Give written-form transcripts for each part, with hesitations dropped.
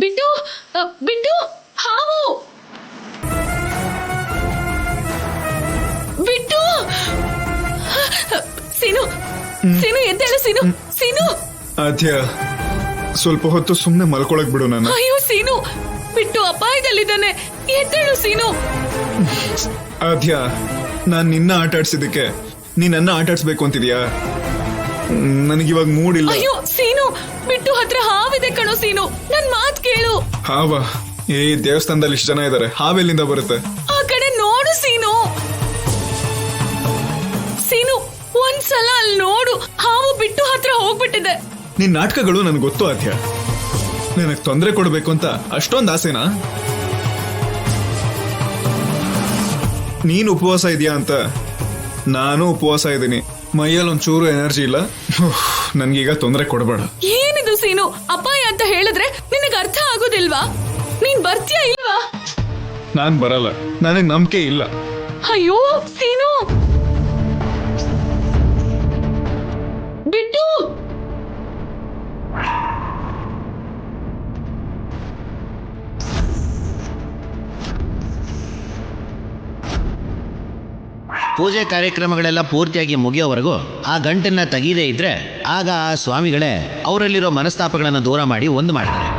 ಬಿಂಡು ಬಿಂಡು ಹಾವು ಬಿಟ್ಟು ಸೀನು ಸೀನು ಎದ್ದೇಳು ಸೀನು ಸೀನು. ಆದ್ಯ ಸ್ವಲ್ಪ ಹೊತ್ತು ಸುಮ್ನೆ ಮಲ್ಕೊಳಕ್ ಬಿಡು ನನ್ನ. ಅಯ್ಯೋ ಸೀನು ಬಿಟ್ಟು ಅಪಾಯದಲ್ಲಿದ್ದಾನೆ, ಎದ್ದೇಳು ಸೀನು. ಆದ್ಯ ನಾನ್ ನಿನ್ನ ಆಟ ಆಡ್ಸಿದಕ್ಕೆ ನೀ ನನ್ನ ಆಟ ಆಡ್ಸ್ಬೇಕು ಅಂತಿದ್ಯಾ? ನನಗಿವಾಗ ಮೂಡಿಲ್ಲ. ಅಯ್ಯೋ ಸೀನು ಬಿಟ್ಟು ಹತ್ರ ಹಾವಿದೆ ಕಣೋ ಸೀನು, ನನ್ ಮಾತ್ ಕೇಳು. ಹಾವ? ಈ ದೇವಸ್ಥಾನದಲ್ಲಿ ಇಷ್ಟು ಜನ ಇದಾರೆ, ಹಾವೆಲ್ಲಿಂದ ಬರುತ್ತೆ? ಆ ಕಡೆ ನೋಡು ಸೀನು. ಸೀನು ಒಂದ್ಸಲ ಅಲ್ಲಿ ನೋಡು, ಹಾವು ಬಿಟ್ಟು ಹತ್ರ ಹೋಗ್ಬಿಟ್ಟಿದೆ. ನಿನ್ ನಾಟಕಗಳು ನನ್ಗೆ ಗೊತ್ತು ಆದ್ಯ. ನನಗ್ ತೊಂದರೆ ಕೊಡ್ಬೇಕು ಅಂತ ಅಷ್ಟೊಂದ್ ಆಸೆನಾ? ನೀನ್ ಉಪವಾಸ ಇದೆಯಾ ಅಂತ ನಾನು ಉಪವಾಸ ಇದ್ದೀನಿ. ಮೈಯಲ್ಲಿ ಒಂಚೂರು ಎನರ್ಜಿ ಇಲ್ಲ. ನನ್ಗೀಗ ತೊಂದರೆ ಕೊಡಬೇಡ. ಏನಿದು ಸೀನು, ಅಪಾಯ ಅಂತ ಹೇಳಿದ್ರೆ ನಿನಗೆ ಅರ್ಥ ಆಗೋದಿಲ್ವಾ? ನೀನ್ ಬರ್ತೀಯಾ ಇಲ್ವಾ? ನಾನ್ ಬರಲ್ಲ, ನನಗ್ ನಂಬಿಕೆ ಇಲ್ಲ. ಅಯ್ಯೋ ಸೀನು ಬಿಟ್ಟು. ಪೂಜೆ ಕಾರ್ಯಕ್ರಮಗಳೆಲ್ಲ ಪೂರ್ತಿಯಾಗಿ ಮುಗಿಯೋವರೆಗೂ ಆ ಗಂಟನ್ನ ತೆಗೀದೇ ಇದ್ರೆ ಆಗ ಆ ಸ್ವಾಮಿಗಳೇ ಅವರಲ್ಲಿರೋ ಮನಸ್ತಾಪಗಳನ್ನು ದೂರ ಮಾಡಿ ಒಂದು ಮಾಡ್ತಾರೆ.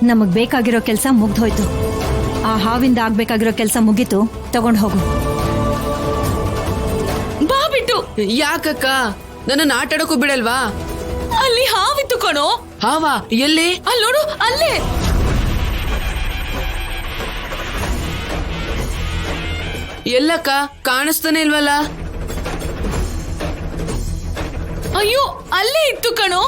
ನಮಗ್ ಬೇಕಾಗಿರೋ ಕೆಲಸ ಮುಗ್ದೋಯ್ತು. ಆ ಹಾವಿಂದ ಆಗ್ಬೇಕಾಗಿರೋ ಕೆಲಸ ಮುಗೀತು, ತಗೊಂಡ್ ಹೋಗು. ಬಾ ಬಿಟ್ಟು. ಯಾಕಕ್ಕ ನನ್ನ ಆಟ ಆಡೋಕು ಬಿಡಲ್ವಾ? ಅಲ್ಲಿ ಹಾವಿತ್ತು ಕಣೋ. ಹಾವಾ? ಎಲ್ಲಿ? ಅಲ್ಲಿ ನೋಡು, ಅಲ್ಲೇ. ಎಲ್ಲಕ್ಕ ಕಾಣಿಸ್ತಾನೆ ಇಲ್ವಲ್ಲ? ಅಯ್ಯೋ ಅಲ್ಲೇ ಇತ್ತು ಕಣೋ.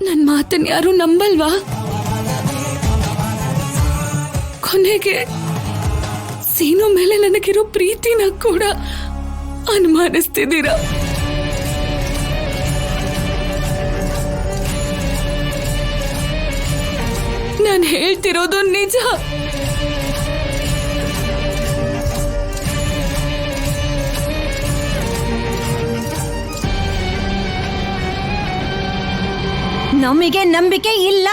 ನನ್ ಮಾತನ್ ಯಾರು ನಂಬಲ್ವಾ? ಕೊನೆಗೆ ಸೀನು ಮೇಲೆ ನನಗಿರೋ ಪ್ರೀತಿನ ಕೂಡ ಅನುಮಾನಿಸ್ತಿದ್ದೀರಾ? ನಾನು ಹೇಳ್ತಿರೋದು ನಿಜ. ನಮಗೆ ನಂಬಿಕೆ ಇಲ್ಲ.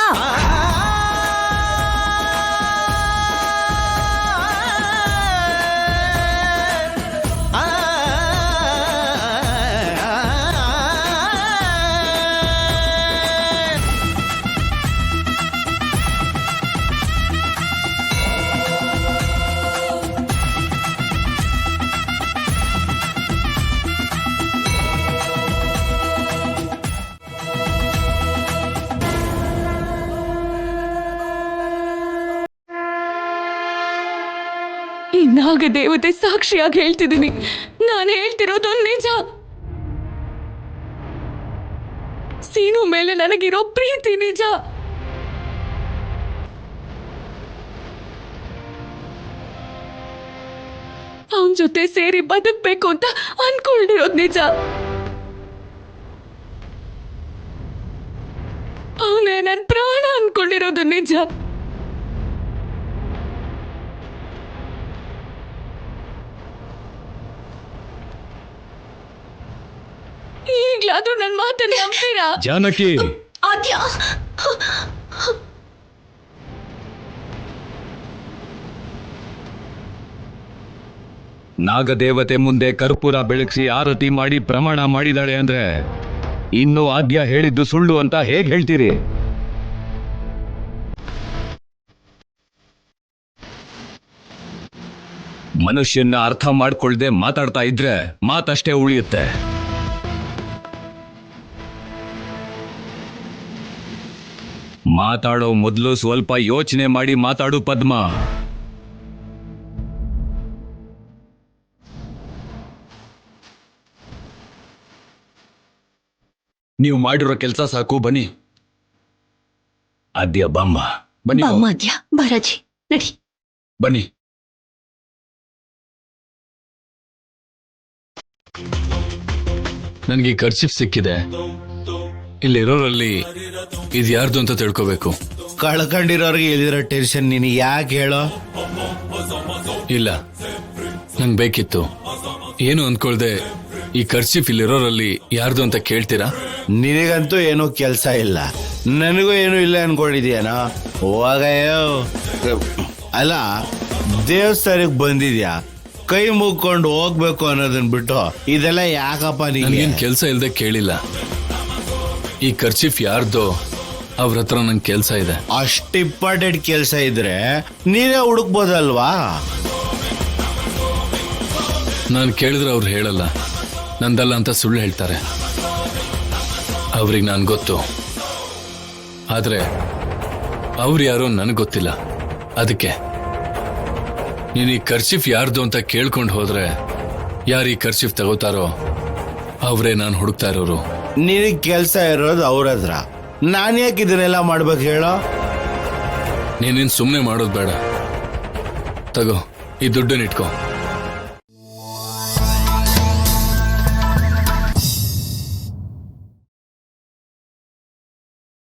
ಈ ನಾಗ ದೇವತೆ ಸಾಕ್ಷಿಯಾಗಿ ಹೇಳ್ತಿದ್ದೀನಿ, ನಾನು ಹೇಳ್ತಿರೋದು ನಿಜ. ಸೀನು ಮೇಲೆ ನನಗಿರೋ ಪ್ರೀತಿ ನಿಜ. ಅವನ್ ಜೊತೆ ಸೇರಿ ಬದುಕ್ಬೇಕು ಅಂತ ಅನ್ಕೊಂಡಿರೋದು ನಿಜ. ಅವನೇ ನನ್ ಪ್ರಾಣ ಅನ್ಕೊಂಡಿರೋದು ನಿಜ. ಈಗ್ಲಾದ್ರೂ ನನ್ ಮಾತನ್ನ ನಂಬ್ತೀರಾ? ಜಾನಕಿ, ಆದ್ಯ ನಾಗದೇವತೆ ಮುಂದೆ ಕರ್ಪೂರ ಬೆಳಗಿಸಿ ಆರತಿ ಮಾಡಿ ಪ್ರಮಾಣ ಮಾಡಿದಾಳೆ ಅಂದ್ರೆ ಇನ್ನು ಆದ್ಯ ಹೇಳಿದ್ದು ಸುಳ್ಳು ಅಂತ ಹೇಗ್ ಹೇಳ್ತೀರಿ? ಮನುಷ್ಯನ ಅರ್ಥ ಮಾಡ್ಕೊಳ್ದೆ ಮಾತಾಡ್ತಾ ಇದ್ರೆ ಮಾತಷ್ಟೇ ಉಳಿಯುತ್ತೆ. ಮಾತಾಡೋ ಮೊದಲು ಸ್ವಲ್ಪ ಯೋಚನೆ ಮಾಡಿ ಮಾತಾಡು ಪದ್ಮ. ನೀವು ಮಾಡಿರೋ ಕೆಲಸ ಸಾಕು, ಬನ್ನಿ. ಆದ್ಯ ಬಾಮ್ಮ ಬನ್ನಿ ಬಾಮಾದ್ಯ ಬರಜಿ ನಡಿ. ಬನ್ನಿ. ನನ್ಗೆ ಖರ್ಚಿಫ್ ಸಿಕ್ಕಿದೆ. ಇಲ್ಲಿರೋರಲ್ಲಿ ಇದು ಯಾರ್ದು ಅಂತ ತಿಳ್ಕೋಬೇಕು. ಕಳ್ಕೊಂಡಿರೋರ್ಗೆ ಇಲ್ಲಿರೋ ಟೆನ್ಷನ್ ನೀನು ಯಾಕೆ ಹೇಳೋ? ಇಲ್ಲ, ನಂಗೆ ಬೇಕಿತ್ತು. ಏನು ಅಂದ್ಕೊಳ್ದೆ ಈ ಖರ್ಚಿಫ್ ಇಲ್ಲಿರೋರಲ್ಲಿ ಯಾರ್ದು ಅಂತ ಕೇಳ್ತೀರಾ? ನಿನಗಂತೂ ಏನೂ ಕೆಲಸ ಇಲ್ಲ, ನನಗೂ ಏನೂ ಇಲ್ಲ ಅನ್ಕೊಂಡಿದ್ಯಾನೋ? ಹೋಗಯ್ಯೋ. ಅಲ್ಲ, ದೇವಸ್ಥಾನಕ್ಕೆ ಬಂದಿದ್ಯಾ, ಕೈ ಮುಗ್ಕೊಂಡು ಹೋಗ್ಬೇಕು ಅನ್ನೋದನ್ನ ಬಿಟ್ಟು ಇದೆಲ್ಲ ಯಾಕಪ್ಪ? ನನಗೇನು ಕೆಲಸ ಇಲ್ಲದೆ ಕೇಳಿಲ್ಲ. ಈ ಖರ್ಚಿಫ್ ಯಾರ್ದೋ ಅವ್ರ ಹತ್ರ ನಂಗೆ ಕೆಲಸ ಇದೆ. ಅಷ್ಟು ಇಂಪಾರ್ಟೆಂಟ್ ಕೆಲಸ ಇದ್ರೆ ನೀನೇ ಹುಡುಕ್ಬೋದಲ್ವಾ? ನಾನು ಕೇಳಿದ್ರೆ ಅವ್ರು ಹೇಳಲ್ಲ, ನಂದಲ್ಲ ಅಂತ ಸುಳ್ಳು ಹೇಳ್ತಾರೆ. ಅವ್ರಿಗೆ ನಾನು ಗೊತ್ತು, ಆದ್ರೆ ಅವ್ರು ಯಾರೋ ನನಗೆ ಗೊತ್ತಿಲ್ಲ. ಅದಕ್ಕೆ ನೀನು ಈ ಖರ್ಚಿಫ್ ಯಾರ್ದು ಅಂತ ಕೇಳ್ಕೊಂಡು ಹೋದ್ರೆ ಯಾರು ಈ ಖರ್ಚಿಫ್ ತಗೋತಾರೋ ಅವರೇ ನಾನು ಹುಡುಕ್ತಾ ಇರೋರು. ನಿನಗೆ ಕೆಲಸ ಇರೋದು ಅವ್ರ ಹತ್ರ, ನಾನು ಯಾಕೆ ಇದನ್ನೆಲ್ಲ ಮಾಡ್ಬೇಕು ಹೇಳೋ? ನೀನೇನು ಸುಮ್ಮನೆ ಮಾಡೋದು ಬೇಡ. ತಗೋ, ಈ ದುಡ್ಡನ್ನ ಇಟ್ಕೋ.